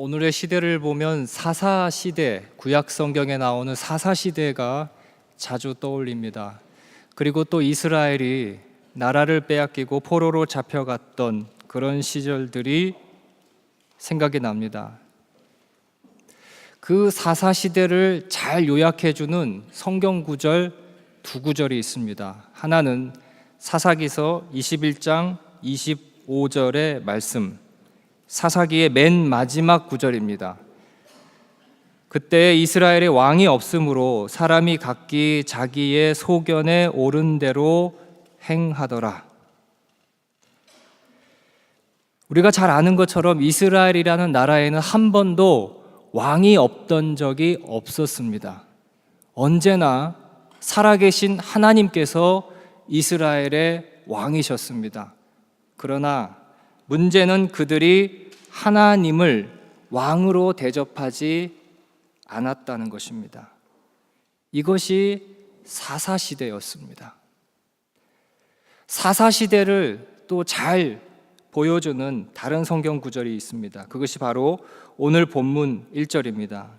오늘의 시대를 보면 사사시대, 구약 성경에 나오는 사사시대가 자주 떠올립니다. 그리고 또 이스라엘이 나라를 빼앗기고 포로로 잡혀갔던 그런 시절들이 생각이 납니다. 그 사사시대를 잘 요약해주는 성경 구절 두 구절이 있습니다. 하나는 사사기서 21장 25절의 말씀, 사사기의 맨 마지막 구절입니다. 그때 이스라엘의 왕이 없으므로 사람이 각기 자기의 소견에 옳은 대로 행하더라. 우리가 잘 아는 것처럼 이스라엘이라는 나라에는 한 번도 왕이 없던 적이 없었습니다. 언제나 살아계신 하나님께서 이스라엘의 왕이셨습니다. 그러나 문제는 그들이 하나님을 왕으로 대접하지 않았다는 것입니다. 이것이 사사시대였습니다. 사사시대를 또 잘 보여주는 다른 성경 구절이 있습니다. 그것이 바로 오늘 본문 1절입니다.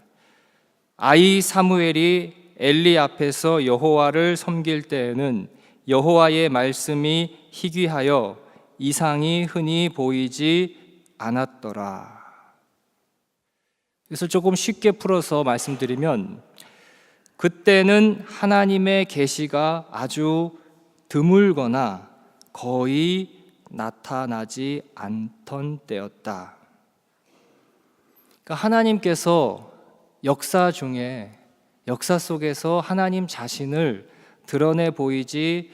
아이 사무엘이 엘리 앞에서 여호와를 섬길 때에는 여호와의 말씀이 희귀하여 이상이 흔히 보이지 않았더라. 그래서 조금 쉽게 풀어서 말씀드리면, 그때는 하나님의 계시가 아주 드물거나 거의 나타나지 않던 때였다. 그러니까 하나님께서 역사 속에서 하나님 자신을 드러내 보이지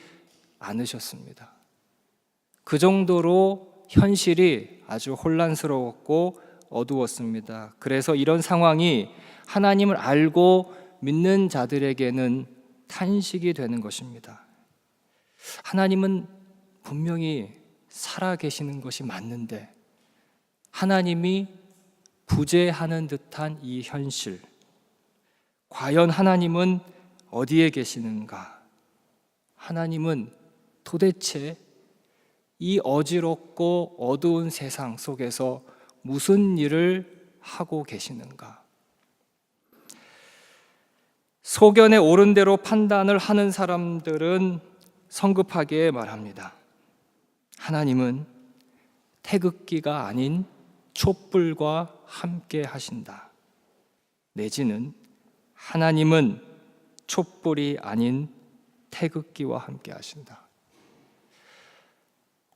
않으셨습니다. 그 정도로 현실이 아주 혼란스러웠고 어두웠습니다. 그래서 이런 상황이 하나님을 알고 믿는 자들에게는 탄식이 되는 것입니다. 하나님은 분명히 살아계시는 것이 맞는데 하나님이 부재하는 듯한 이 현실, 과연 하나님은 어디에 계시는가? 하나님은 도대체 이 어지럽고 어두운 세상 속에서 무슨 일을 하고 계시는가? 소견에 옳은 대로 판단을 하는 사람들은 성급하게 말합니다. 하나님은 태극기가 아닌 촛불과 함께 하신다. 내지는 하나님은 촛불이 아닌 태극기와 함께 하신다.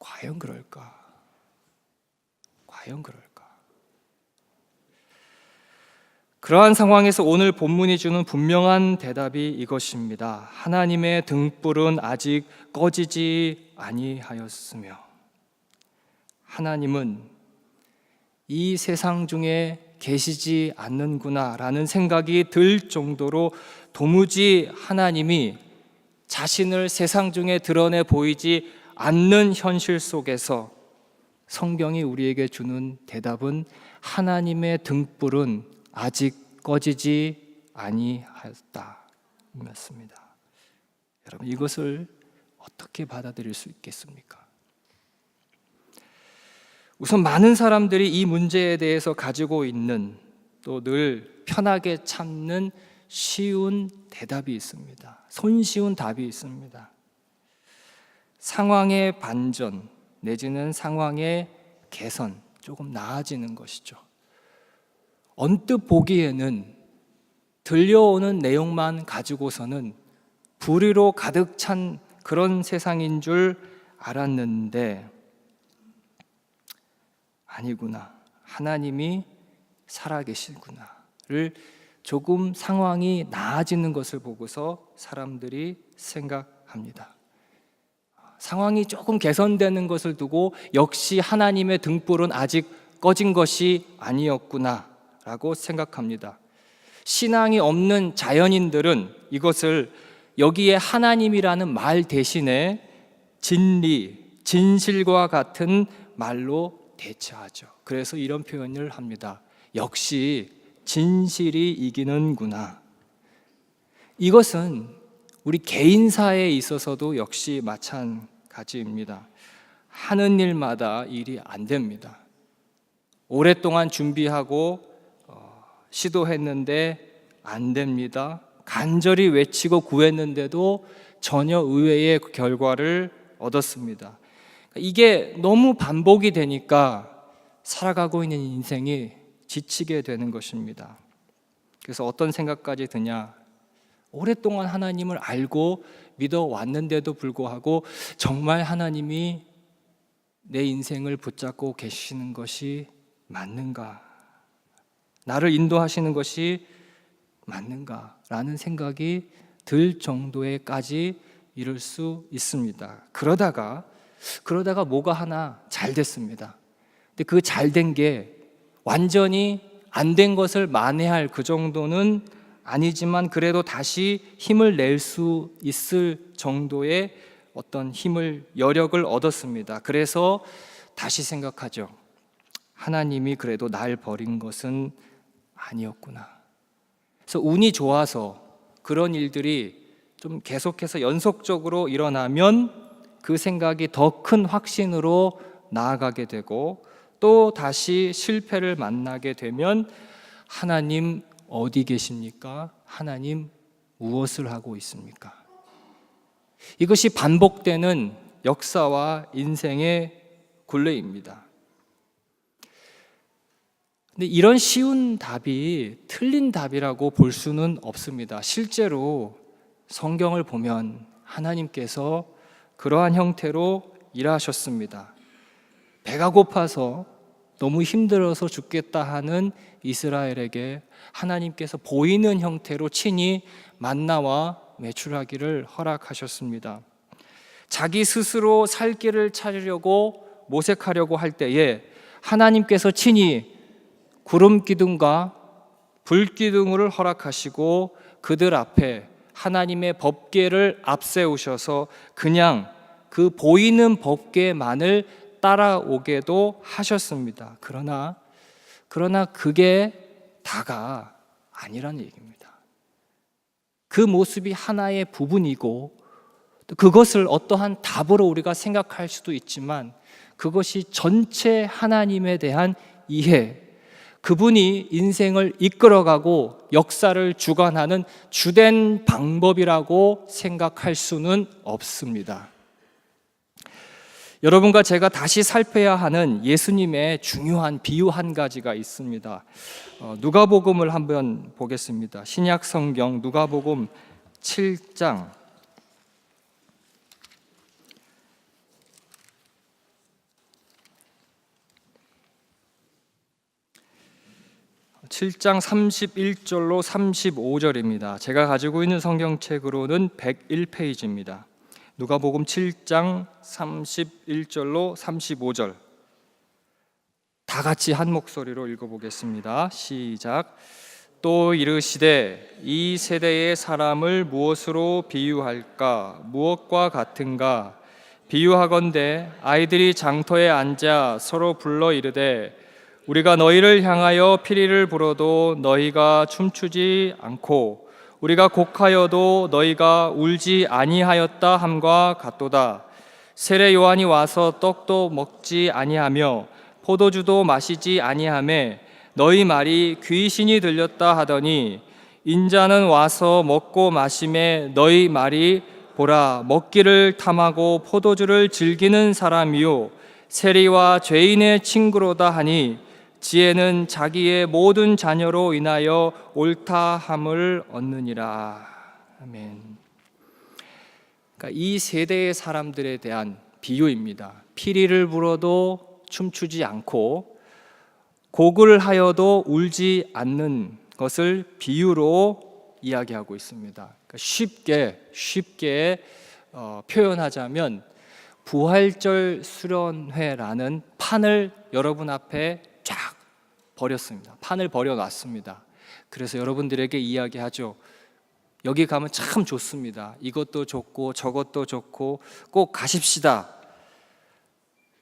과연 그럴까? 과연 그럴까? 그러한 상황에서 오늘 본문이 주는 분명한 대답이 이것입니다. 하나님의 등불은 아직 꺼지지 아니하였으며, 하나님은 이 세상 중에 계시지 않는구나라는 생각이 들 정도로 도무지 하나님이 자신을 세상 중에 드러내 보이지 않는 현실 속에서 성경이 우리에게 주는 대답은 하나님의 등불은 아직 꺼지지 아니하였다. 맞습니다. 여러분, 이것을 어떻게 받아들일 수 있겠습니까? 우선 많은 사람들이 이 문제에 대해서 가지고 있는, 또 늘 편하게 참는 쉬운 대답이 있습니다. 손쉬운 답이 있습니다. 상황의 반전 내지는 상황의 개선, 조금 나아지는 것이죠. 언뜻 보기에는 들려오는 내용만 가지고서는 불의로 가득 찬 그런 세상인 줄 알았는데 아니구나, 하나님이 살아계시구나를 조금 상황이 나아지는 것을 보고서 사람들이 생각합니다. 상황이 조금 개선되는 것을 두고 역시 하나님의 등불은 아직 꺼진 것이 아니었구나 라고 생각합니다. 신앙이 없는 자연인들은 이것을 여기에 하나님이라는 말 대신에 진리, 진실과 같은 말로 대체하죠. 그래서 이런 표현을 합니다. 역시 진실이 이기는구나. 이것은 우리 개인사에 있어서도 역시 마찬가지입니다. 하는 일마다 일이 안 됩니다. 오랫동안 준비하고 시도했는데 안 됩니다. 간절히 외치고 구했는데도 전혀 의외의 결과를 얻었습니다. 이게 너무 반복이 되니까 살아가고 있는 인생이 지치게 되는 것입니다. 그래서 어떤 생각까지 드냐? 오랫동안 하나님을 알고 믿어왔는데도 불구하고 정말 하나님이 내 인생을 붙잡고 계시는 것이 맞는가? 나를 인도하시는 것이 맞는가? 라는 생각이 들 정도에까지 이를 수 있습니다. 그러다가 뭐가 하나 잘 됐습니다. 근데 그 잘 된 게 완전히 안 된 것을 만회할 그 정도는 아니지만 그래도 다시 힘을 낼 수 있을 정도의 어떤 여력을 얻었습니다. 그래서 다시 생각하죠. 하나님이 그래도 날 버린 것은 아니었구나. 그래서 운이 좋아서 그런 일들이 좀 계속해서 연속적으로 일어나면 그 생각이 더 큰 확신으로 나아가게 되고, 또 다시 실패를 만나게 되면 하나님 어디 계십니까? 하나님 무엇을 하고 있습니까? 이것이 반복되는 역사와 인생의 굴레입니다. 근데 이런 쉬운 답이 틀린 답이라고 볼 수는 없습니다. 실제로 성경을 보면 하나님께서 그러한 형태로 일하셨습니다. 배가 고파서 너무 힘들어서 죽겠다 하는 이스라엘에게 하나님께서 보이는 형태로 친히 만나와 매출하기를 허락하셨습니다. 자기 스스로 살 길을 찾으려고 모색하려고 할 때에 하나님께서 친히 구름 기둥과 불 기둥을 허락하시고 그들 앞에 하나님의 법궤를 앞세우셔서 그냥 그 보이는 법궤만을 따라오게도 하셨습니다. 그러나 그게 다가 아니라는 얘기입니다. 그 모습이 하나의 부분이고 그것을 어떠한 답으로 우리가 생각할 수도 있지만 그것이 전체 하나님에 대한 이해, 그분이 인생을 이끌어가고 역사를 주관하는 주된 방법이라고 생각할 수는 없습니다. 여러분과 제가 다시 살펴야 하는 예수님의 중요한 비유 한 가지가 있습니다. 누가복음을 한번 보겠습니다. 신약 성경 누가복음 7장 31절로 35절입니다. 제가 가지고 있는 성경책으로는 101페이지입니다. 누가복음 7장 31절로 35절 다 같이 한 목소리로 읽어보겠습니다. 시작. 또 이르시되 이 세대의 사람을 무엇으로 비유할까? 무엇과 같은가? 비유하건대 아이들이 장터에 앉아 서로 불러 이르되 우리가 너희를 향하여 피리를 불어도 너희가 춤추지 않고 우리가 곡하여도 너희가 울지 아니하였다 함과 같도다. 세례 요한이 와서 떡도 먹지 아니하며 포도주도 마시지 아니하매 너희 말이 귀신이 들렸다 하더니 인자는 와서 먹고 마시매 너희 말이 보라 먹기를 탐하고 포도주를 즐기는 사람이요 세리와 죄인의 친구로다 하니 지혜는 자기의 모든 자녀로 인하여 옳다함을 얻느니라. 아멘. 그러니까 이 세대의 사람들에 대한 비유입니다. 피리를 불어도 춤추지 않고 곡을 하여도 울지 않는 것을 비유로 이야기하고 있습니다. 그러니까 쉽게 표현하자면 부활절 수련회라는 판을 여러분 앞에 쫙 버렸습니다. 판을 버려놨습니다. 그래서 여러분들에게 이야기하죠. 여기 가면 참 좋습니다. 이것도 좋고 저것도 좋고 꼭 가십시다.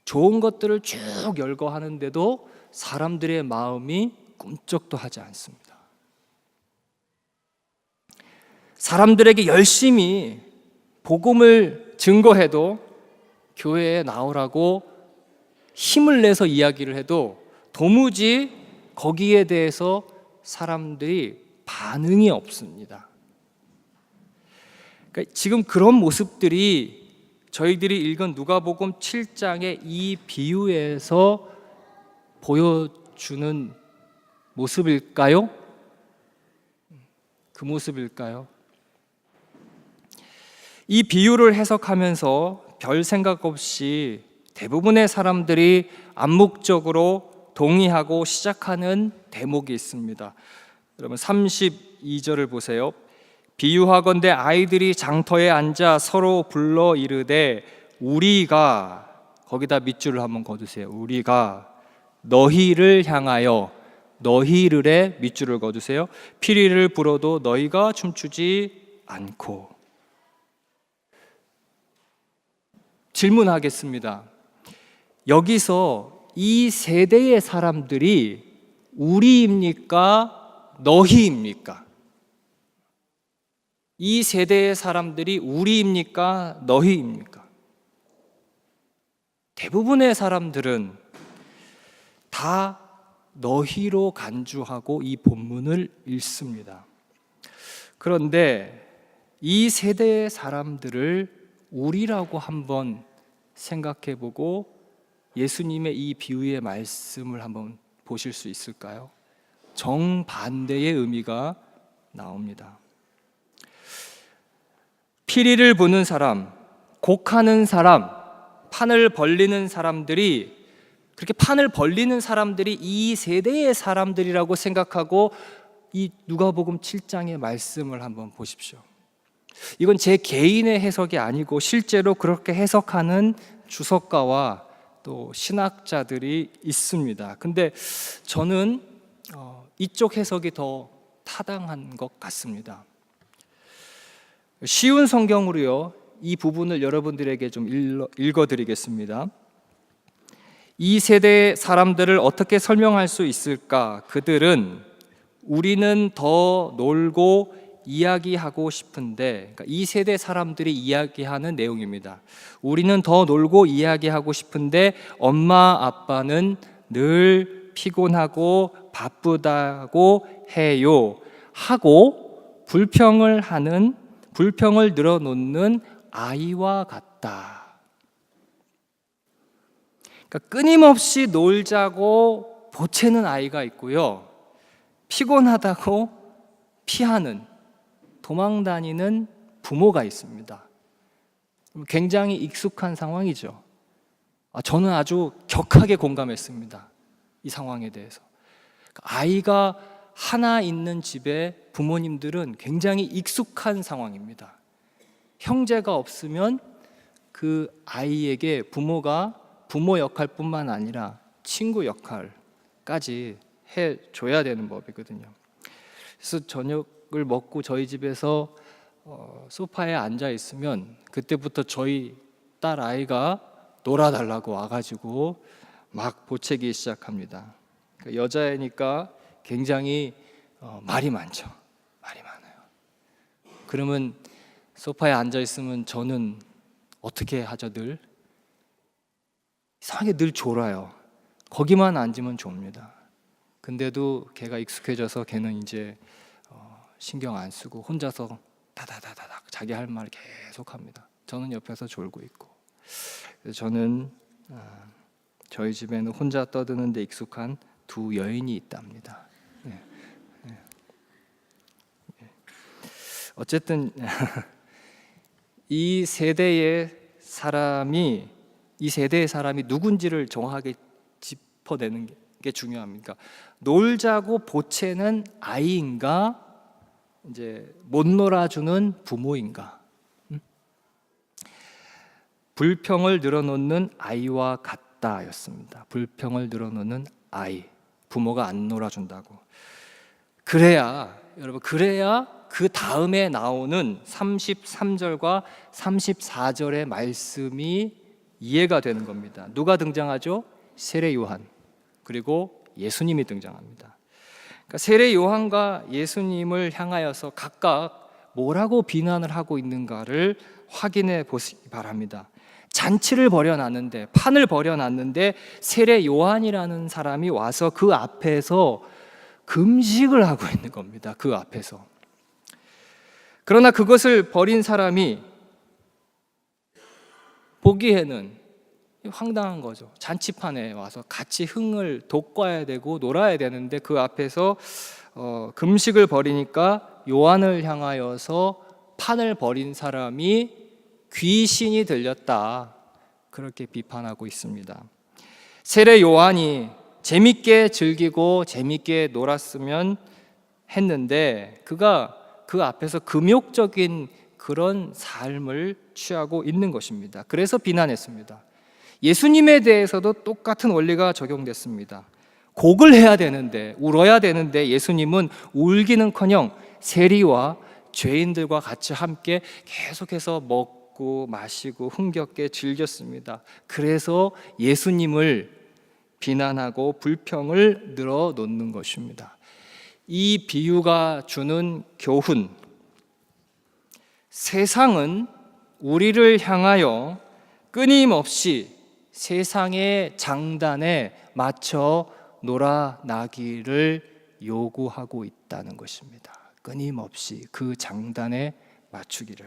좋은 것들을 쭉 열거하는데도 사람들의 마음이 꿈쩍도 하지 않습니다. 사람들에게 열심히 복음을 증거해도 교회에 나오라고 힘을 내서 이야기를 해도 도무지 거기에 대해서 사람들이 반응이 없습니다. 그러니까 지금 그런 모습들이 저희들이 읽은 누가복음 7장의 이 비유에서 보여주는 모습일까요? 그 모습일까요? 이 비유를 해석하면서 별 생각 없이 대부분의 사람들이 암묵적으로 동의하고 시작하는 대목이 있습니다. 여러분 32절을 보세요. 비유하건대 아이들이 장터에 앉아 서로 불러 이르되 우리가, 거기다 밑줄을 한번 거두세요. 우리가 너희를 향하여, 너희를에 밑줄을 거두세요. 피리를 불어도 너희가 춤추지 않고. 질문하겠습니다. 여기서 이 세대의 사람들이 우리입니까? 너희입니까? 이 세대의 사람들이 우리입니까? 너희입니까? 대부분의 사람들은 다 너희로 간주하고 이 본문을 읽습니다. 그런데 이 세대의 사람들을 우리라고 한번 생각해보고 예수님의 이 비유의 말씀을 한번 보실 수 있을까요? 정반대의 의미가 나옵니다. 피리를 부는 사람, 곡하는 사람, 판을 벌리는 사람들이, 그렇게 판을 벌리는 사람들이 이 세대의 사람들이라고 생각하고 이 누가복음 7장의 말씀을 한번 보십시오. 이건 제 개인의 해석이 아니고 실제로 그렇게 해석하는 주석가와 또 신학자들이 있습니다. 근데 저는 이쪽 해석이 더 타당한 것 같습니다. 쉬운 성경으로요, 이 부분을 여러분들에게 좀 읽어드리겠습니다. 이 세대의 사람들을 어떻게 설명할 수 있을까? 그들은 우리는 더 놀고 이야기하고 싶은데, 그러니까 이 세대 사람들이 이야기하는 내용입니다. 우리는 더 놀고 이야기하고 싶은데 엄마 아빠는 늘 피곤하고 바쁘다고 해요 하고 불평을 늘어놓는 아이와 같다. 그러니까 끊임없이 놀자고 보채는 아이가 있고요, 피곤하다고 피하는, 도망다니는 부모가 있습니다. 굉장히 익숙한 상황이죠. 저는 아주 격하게 공감했습니다. 이 상황에 대해서. 아이가 하나 있는 집에 부모님들은 굉장히 익숙한 상황입니다. 형제가 없으면 그 아이에게 부모가 부모 역할뿐만 아니라 친구 역할까지 해줘야 되는 법이거든요. 그래서 저녁을 먹고 저희 집에서 소파에 앉아 있으면 그때부터 저희 딸 아이가 놀아달라고 와가지고 막 보채기 시작합니다. 여자애니까 굉장히 말이 많죠. 말이 많아요. 그러면 소파에 앉아 있으면 저는 어떻게 하죠? 늘 이상하게 늘 졸아요. 거기만 앉으면 좁니다. 근데도 걔가 익숙해져서 걔는 이제 신경 안 쓰고 혼자서 다다다다닥 자기 할 말 계속 합니다. 저는 옆에서 졸고 있고. 그래서 저는 저희 집에는 혼자 떠드는데 익숙한 두 여인이 있답니다. 네. 네. 어쨌든 이 세대의 사람이 누군지를 정확하게 짚어내는 게 중요합니다. 놀자고 보채는 아이인가, 이제 못 놀아주는 부모인가? 불평을 늘어놓는 아이와 같다였습니다. 불평을 늘어놓는 아이, 부모가 안 놀아준다고. 그래야 그 다음에 나오는 33절과 34절의 말씀이 이해가 되는 겁니다. 누가 등장하죠? 세례 요한, 그리고 예수님이 등장합니다. 그러니까 세례 요한과 예수님을 향하여서 각각 뭐라고 비난을 하고 있는가를 확인해 보시기 바랍니다. 잔치를 벌여놨는데, 판을 벌여놨는데 세례 요한이라는 사람이 와서 그 앞에서 금식을 하고 있는 겁니다. 그 앞에서. 그러나 그것을 벌인 사람이 보기에는 황당한 거죠. 잔치판에 와서 같이 흥을 돋궈야 되고 놀아야 되는데 그 앞에서 금식을 벌이니까 요한을 향하여서 판을 벌인 사람이 귀신이 들렸다, 그렇게 비판하고 있습니다. 세례 요한이 재밌게 즐기고 재밌게 놀았으면 했는데 그가 그 앞에서 금욕적인 그런 삶을 취하고 있는 것입니다. 그래서 비난했습니다. 예수님에 대해서도 똑같은 원리가 적용됐습니다. 곡을 해야 되는데, 울어야 되는데 예수님은 울기는커녕 세리와 죄인들과 같이 함께 계속해서 먹고 마시고 흥겹게 즐겼습니다. 그래서 예수님을 비난하고 불평을 늘어놓는 것입니다. 이 비유가 주는 교훈, 세상은 우리를 향하여 끊임없이 세상의 장단에 맞춰 놀아나기를 요구하고 있다는 것입니다. 끊임없이 그 장단에 맞추기를.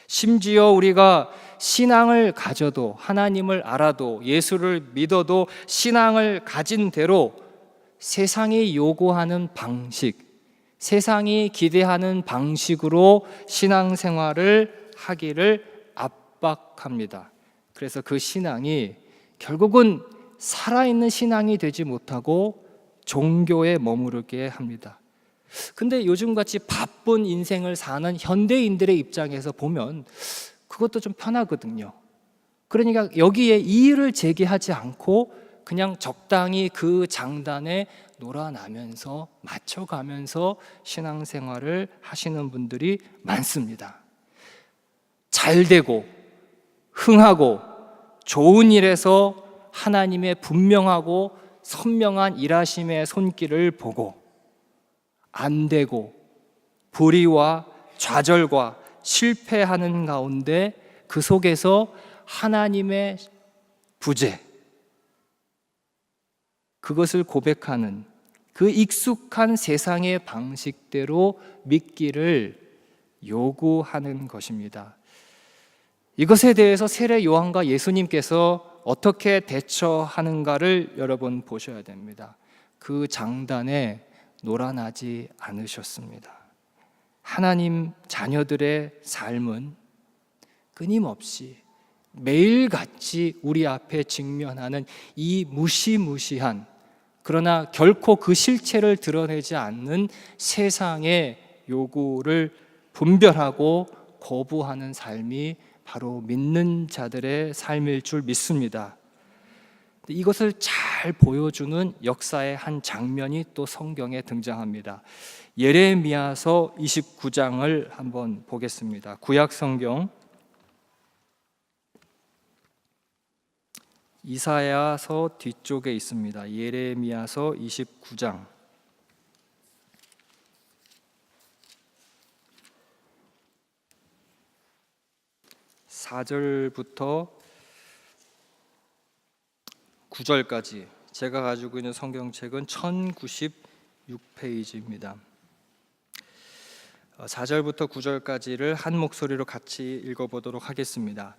심지어 우리가 신앙을 가져도, 하나님을 알아도, 예수를 믿어도 신앙을 가진 대로 세상이 요구하는 방식, 세상이 기대하는 방식으로 신앙생활을 하기를 압박합니다. 그래서 그 신앙이 결국은 살아있는 신앙이 되지 못하고 종교에 머무르게 합니다. 근데 요즘같이 바쁜 인생을 사는 현대인들의 입장에서 보면 그것도 좀 편하거든요. 그러니까 여기에 이의를 제기하지 않고 그냥 적당히 그 장단에 놀아나면서 맞춰가면서 신앙생활을 하시는 분들이 많습니다. 잘 되고 흥하고 좋은 일에서 하나님의 분명하고 선명한 일하심의 손길을 보고, 안 되고 불의와 좌절과 실패하는 가운데 그 속에서 하나님의 부재, 그것을 고백하는 그 익숙한 세상의 방식대로 믿기를 요구하는 것입니다. 이것에 대해서 세례 요한과 예수님께서 어떻게 대처하는가를 여러분 보셔야 됩니다. 그 장단에 놀아나지 않으셨습니다. 하나님 자녀들의 삶은 끊임없이 매일같이 우리 앞에 직면하는 이 무시무시한, 그러나 결코 그 실체를 드러내지 않는 세상의 요구를 분별하고 거부하는 삶이 바로 믿는 자들의 삶일 줄 믿습니다. 이것을 잘 보여주는 역사의 한 장면이 또 성경에 등장합니다. 예레미야서 29장을 한번 보겠습니다. 구약 성경 이사야서 뒤쪽에 있습니다. 예레미야서 29장 4절부터 9절까지, 제가 가지고 있는 성경책은 1096페이지입니다. 4절부터 9절까지를 한 목소리로 같이 읽어보도록 하겠습니다.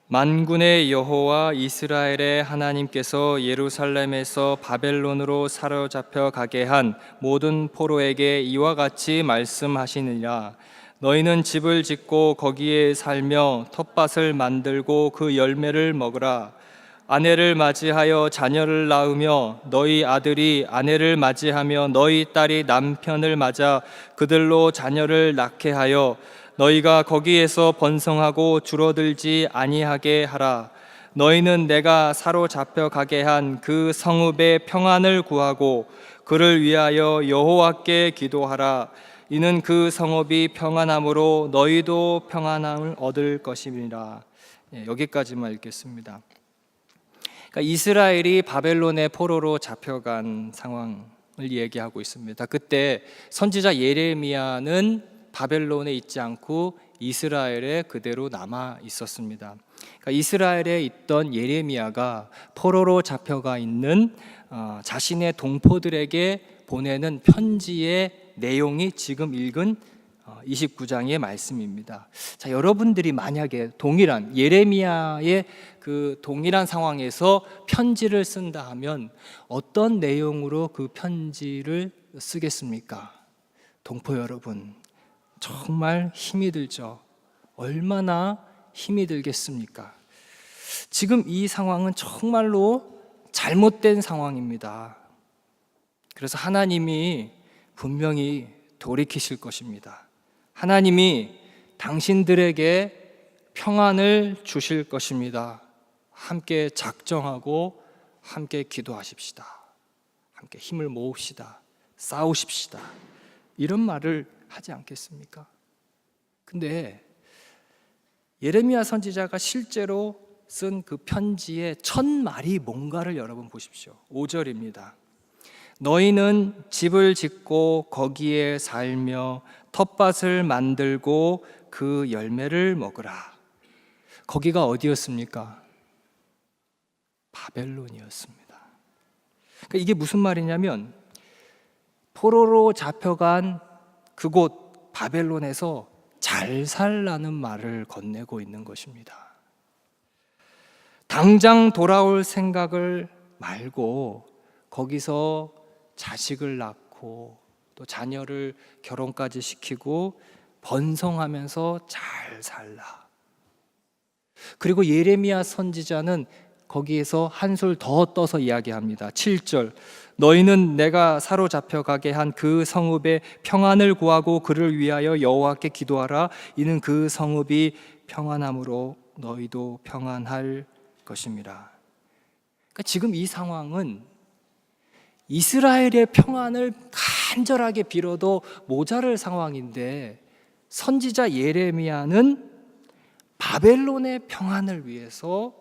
만군의 여호와 이스라엘의 하나님께서 예루살렘에서 바벨론으로 사로잡혀 가게 한 모든 포로에게 이와 같이 말씀하시느니라. 너희는 집을 짓고 거기에 살며 텃밭을 만들고 그 열매를 먹으라. 아내를 맞이하여 자녀를 낳으며 너희 아들이 아내를 맞이하며 너희 딸이 남편을 맞아 그들로 자녀를 낳게 하여 너희가 거기에서 번성하고 줄어들지 아니하게 하라. 너희는 내가 사로잡혀 가게 한 그 성읍의 평안을 구하고 그를 위하여 여호와께 기도하라. 이는 그 성읍이 평안함으로 너희도 평안함을 얻을 것임이라. 여기까지만 읽겠습니다. 그러니까 이스라엘이 바벨론의 포로로 잡혀간 상황을 얘기하고 있습니다. 그때 선지자 예레미야는 바벨론에 있지 않고 이스라엘에 그대로 남아 있었습니다. 그러니까 이스라엘에 있던 예레미야가 포로로 잡혀가 있는 자신의 동포들에게 보내는 편지의 내용이 지금 읽은 29장의 말씀입니다. 자, 여러분들이 만약에 동일한 예레미야의 그 동일한 상황에서 편지를 쓴다 하면 어떤 내용으로 그 편지를 쓰겠습니까? 동포 여러분, 정말 힘이 들죠. 얼마나 힘이 들겠습니까? 지금 이 상황은 정말로 잘못된 상황입니다. 그래서 하나님이 분명히 돌이키실 것입니다. 하나님이 당신들에게 평안을 주실 것입니다. 함께 작정하고 함께 기도하십시다. 함께 힘을 모읍시다. 싸우십시다. 이런 말을 하지 않겠습니까? 근데 예레미야 선지자가 실제로 쓴 그 편지의 첫 말이 뭔가를 여러분 보십시오. 5절입니다. 너희는 집을 짓고 거기에 살며 텃밭을 만들고 그 열매를 먹으라. 거기가 어디였습니까? 바벨론이었습니다. 그러니까 이게 무슨 말이냐면 포로로 잡혀간 그곳 바벨론에서 잘 살라는 말을 건네고 있는 것입니다. 당장 돌아올 생각을 말고 거기서 자식을 낳고 또 자녀를 결혼까지 시키고 번성하면서 잘 살라. 그리고 예레미야 선지자는 거기에서 한술 더 떠서 이야기합니다. 7절, 너희는 내가 사로잡혀 가게 한 그 성읍의 평안을 구하고 그를 위하여 여호와께 기도하라. 이는 그 성읍이 평안함으로 너희도 평안할 것입니다. 그러니까 지금 이 상황은 이스라엘의 평안을 간절하게 빌어도 모자랄 상황인데 선지자 예레미야는 바벨론의 평안을 위해서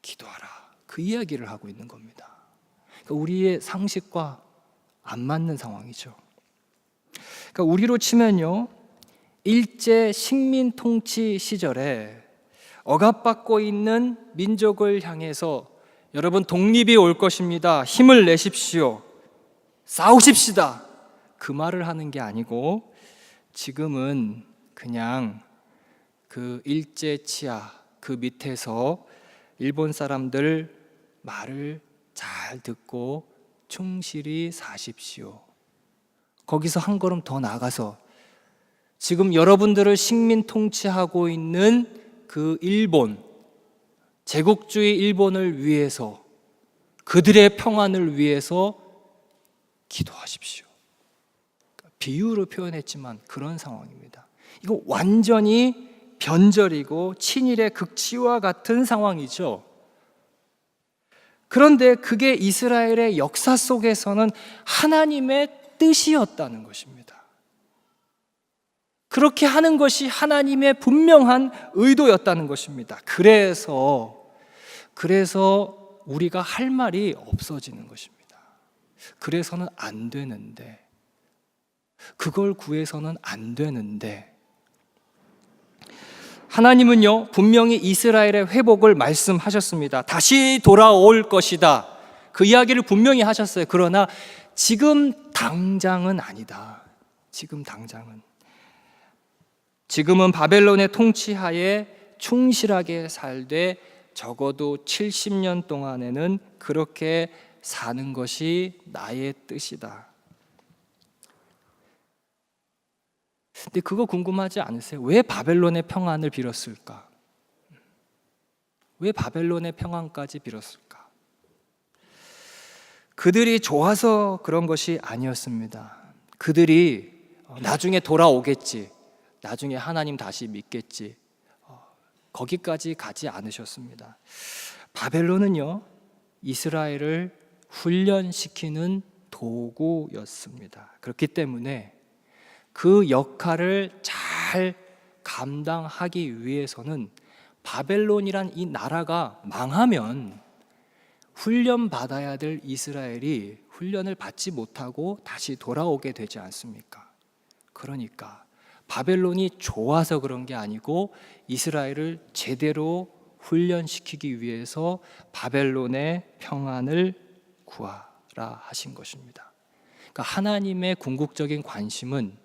기도하라. 그 이야기를 하고 있는 겁니다. 그러니까 우리의 상식과 안 맞는 상황이죠. 그러니까 우리로 치면요, 일제 식민 통치 시절에 억압받고 있는 민족을 향해서 여러분 독립이 올 것입니다. 힘을 내십시오. 싸우십시다. 그 말을 하는 게 아니고 지금은 그냥 그 일제 치하 그 밑에서 일본 사람들 말을 잘 듣고 충실히 사십시오. 거기서 한 걸음 더 나가서 지금 여러분들을 식민 통치하고 있는 그 일본, 제국주의 일본을 위해서 그들의 평안을 위해서 기도하십시오. 비유로 표현했지만 그런 상황입니다. 이거 완전히 변절이고 친일의 극치와 같은 상황이죠. 그런데 그게 이스라엘의 역사 속에서는 하나님의 뜻이었다는 것입니다. 그렇게 하는 것이 하나님의 분명한 의도였다는 것입니다. 그래서 우리가 할 말이 없어지는 것입니다. 그래서는 안 되는데, 그걸 구해서는 안 되는데, 하나님은요 분명히 이스라엘의 회복을 말씀하셨습니다. 다시 돌아올 것이다. 그 이야기를 분명히 하셨어요. 그러나 지금 당장은 아니다. 지금은 바벨론의 통치하에 충실하게 살되 적어도 70년 동안에는 그렇게 사는 것이 나의 뜻이다. 근데 그거 궁금하지 않으세요? 왜 바벨론의 평안을 빌었을까? 왜 바벨론의 평안까지 빌었을까? 그들이 좋아서 그런 것이 아니었습니다. 그들이 나중에 돌아오겠지, 나중에 하나님 다시 믿겠지, 거기까지 가지 않으셨습니다. 바벨론은요 이스라엘을 훈련시키는 도구였습니다. 그렇기 때문에 그 역할을 잘 감당하기 위해서는 바벨론이란 이 나라가 망하면 훈련받아야 될 이스라엘이 훈련을 받지 못하고 다시 돌아오게 되지 않습니까? 그러니까 바벨론이 좋아서 그런 게 아니고 이스라엘을 제대로 훈련시키기 위해서 바벨론의 평안을 구하라 하신 것입니다. 그러니까 하나님의 궁극적인 관심은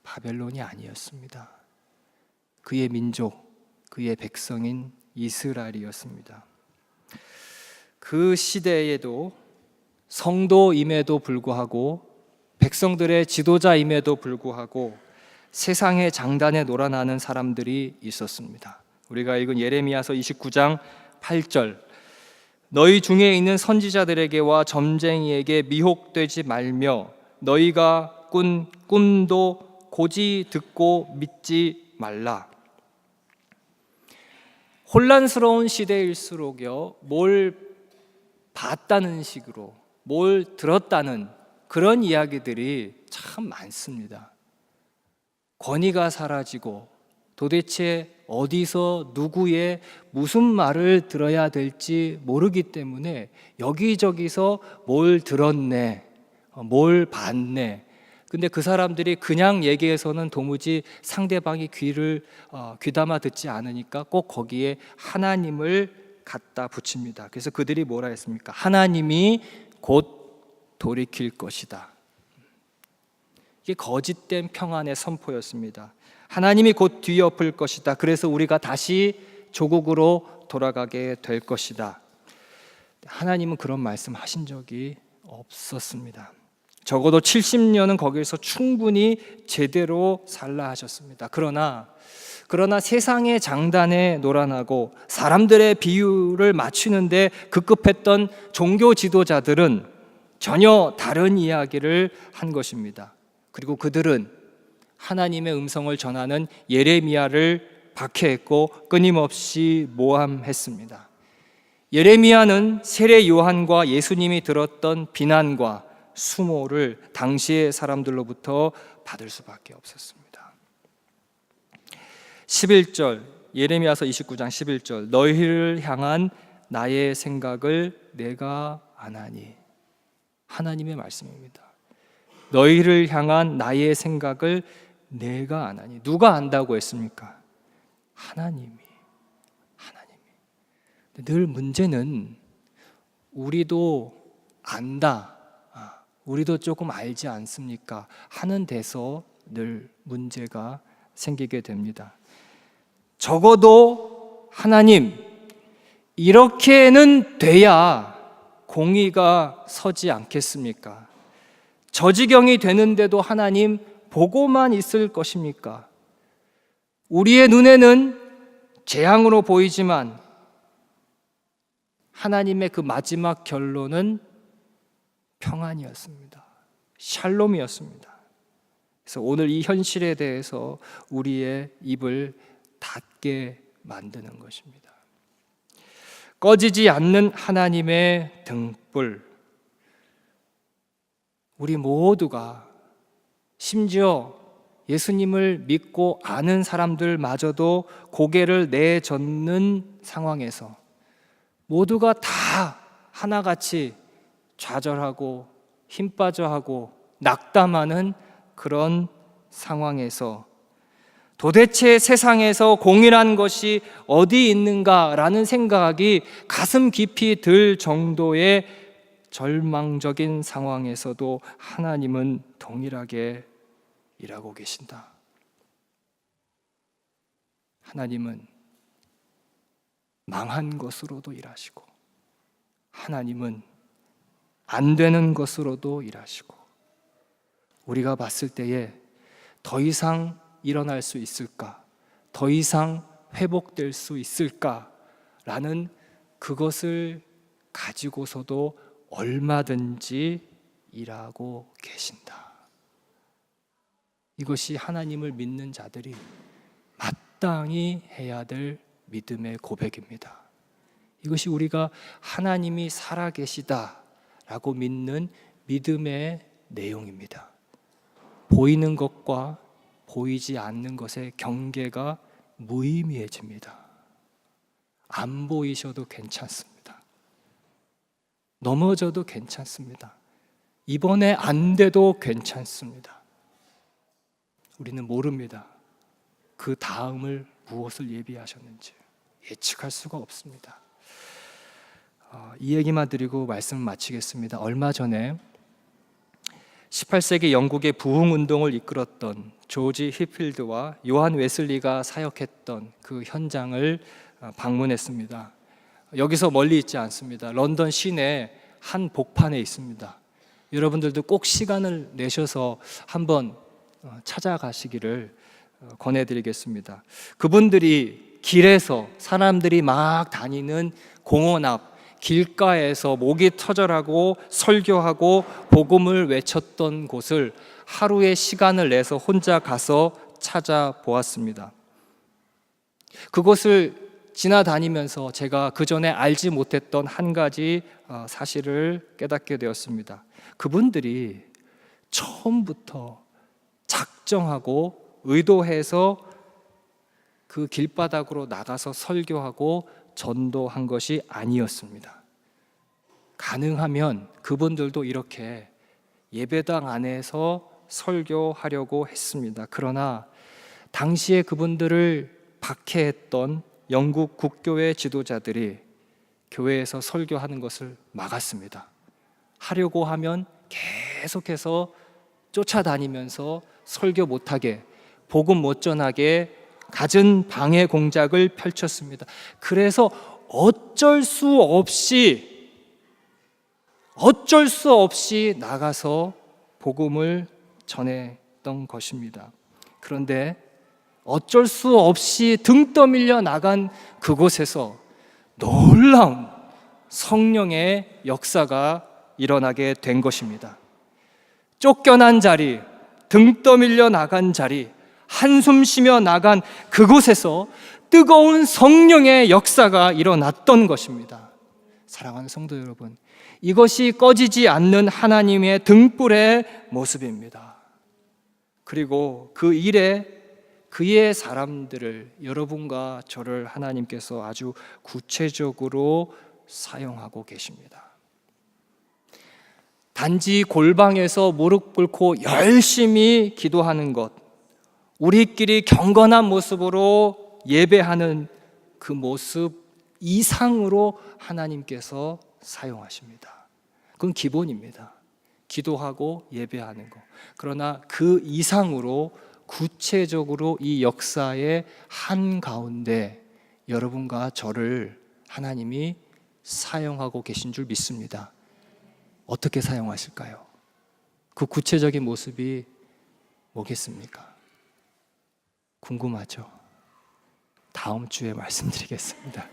바벨론이 아니었습니다. 그의 민족, 그의 백성인 이스라엘이었습니다. 그 시대에도 성도임에도 불구하고 백성들의 지도자임에도 불구하고 세상의 장단에 놀아나는 사람들이 있었습니다. 우리가 읽은 예레미야서 29장 8절, 너희 중에 있는 선지자들에게와 점쟁이에게 미혹되지 말며 너희가 꾼 꿈도 고지 듣고 믿지 말라. 혼란스러운 시대일수록요, 뭘 봤다는 식으로, 뭘 들었다는 그런 이야기들이 참 많습니다. 권위가 사라지고 도대체 어디서 누구의 무슨 말을 들어야 될지 모르기 때문에 여기저기서 뭘 들었네, 뭘 봤네. 근데 그 사람들이 그냥 얘기해서는 도무지 상대방이 귀담아 듣지 않으니까 꼭 거기에 하나님을 갖다 붙입니다. 그래서 그들이 뭐라 했습니까? 하나님이 곧 돌이킬 것이다. 이게 거짓된 평안의 선포였습니다. 하나님이 곧 뒤엎을 것이다. 그래서 우리가 다시 조국으로 돌아가게 될 것이다. 하나님은 그런 말씀 하신 적이 없었습니다. 적어도 70년은 거기서 충분히 제대로 살라 하셨습니다. 그러나 세상의 장단에 놀아나고 사람들의 비율을 맞추는데 급급했던 종교 지도자들은 전혀 다른 이야기를 한 것입니다. 그리고 그들은 하나님의 음성을 전하는 예레미야를 박해했고 끊임없이 모함했습니다. 예레미야는 세례 요한과 예수님이 들었던 비난과 수모를 당시의 사람들로부터 받을 수밖에 없었습니다. 11절, 예레미야서 29장 11절, 너희를 향한 나의 생각을 내가 아나니. 하나님의 말씀입니다. 너희를 향한 나의 생각을 내가 아나니. 누가 안다고 했습니까? 하나님이. 늘 문제는 우리도 안다, 우리도 조금 알지 않습니까? 하는 데서 늘 문제가 생기게 됩니다. 적어도 하나님, 이렇게는 돼야 공의가 서지 않겠습니까? 저 지경이 되는데도 하나님 보고만 있을 것입니까? 우리의 눈에는 재앙으로 보이지만 하나님의 그 마지막 결론은 평안이었습니다. 샬롬이었습니다. 그래서 오늘 이 현실에 대해서 우리의 입을 닫게 만드는 것입니다. 꺼지지 않는 하나님의 등불. 우리 모두가, 심지어 예수님을 믿고 아는 사람들마저도 고개를 내젓는 상황에서 모두가 다 하나같이 좌절하고 힘 빠져하고 낙담하는 그런 상황에서 도대체 세상에서 공의란 것이 어디 있는가라는 생각이 가슴 깊이 들 정도의 절망적인 상황에서도 하나님은 동일하게 일하고 계신다. 하나님은 망한 것으로도 일하시고, 하나님은 안 되는 것으로도 일하시고, 우리가 봤을 때에 더 이상 일어날 수 있을까? 더 이상 회복될 수 있을까? 라는 그것을 가지고서도 얼마든지 일하고 계신다. 이것이 하나님을 믿는 자들이 마땅히 해야 될 믿음의 고백입니다. 이것이 우리가 하나님이 살아계시다라고 믿는 믿음의 내용입니다. 보이는 것과 보이지 않는 것의 경계가 무의미해집니다. 안 보이셔도 괜찮습니다. 넘어져도 괜찮습니다. 이번에 안 돼도 괜찮습니다. 우리는 모릅니다. 그 다음을 무엇을 예비하셨는지 예측할 수가 없습니다. 이 얘기만 드리고 말씀을 마치겠습니다. 얼마 전에 18세기 영국의 부흥운동을 이끌었던 조지 히필드와 요한 웨슬리가 사역했던 그 현장을 방문했습니다. 여기서 멀리 있지 않습니다. 런던 시내 한 복판에 있습니다. 여러분들도 꼭 시간을 내셔서 한번 찾아가시기를 권해드리겠습니다. 그분들이 길에서 사람들이 막 다니는 공원 앞 길가에서 목이 터져라고 설교하고 복음을 외쳤던 곳을 하루의 시간을 내서 혼자 가서 찾아보았습니다. 그곳을 지나다니면서 제가 그 전에 알지 못했던 한 가지 사실을 깨닫게 되었습니다. 그분들이 처음부터 작정하고 의도해서 그 길바닥으로 나가서 설교하고 전도한 것이 아니었습니다. 가능하면 그분들도 이렇게 예배당 안에서 설교하려고 했습니다. 그러나 당시에 그분들을 박해했던 영국 국교회 지도자들이 교회에서 설교하는 것을 막았습니다. 하려고 하면 계속해서 쫓아다니면서 설교 못하게, 복음 못 전하게 갖은 방해 공작을 펼쳤습니다. 그래서 어쩔 수 없이 나가서 복음을 전했던 것입니다. 그런데 어쩔 수 없이 등 떠밀려 나간 그곳에서 놀라운 성령의 역사가 일어나게 된 것입니다. 쫓겨난 자리, 등 떠밀려 나간 자리, 한숨 쉬며 나간 그곳에서 뜨거운 성령의 역사가 일어났던 것입니다. 사랑하는 성도 여러분, 이것이 꺼지지 않는 하나님의 등불의 모습입니다. 그리고 그 일에 그의 사람들을, 여러분과 저를 하나님께서 아주 구체적으로 사용하고 계십니다. 단지 골방에서 무릎 꿇고 열심히 기도하는 것, 우리끼리 경건한 모습으로 예배하는 그 모습 이상으로 하나님께서 사용하십니다. 그건 기본입니다. 기도하고 예배하는 것. 그러나 그 이상으로 구체적으로 이 역사의 한가운데 여러분과 저를 하나님이 사용하고 계신 줄 믿습니다. 어떻게 사용하실까요? 그 구체적인 모습이 뭐겠습니까? 궁금하죠? 다음 주에 말씀드리겠습니다.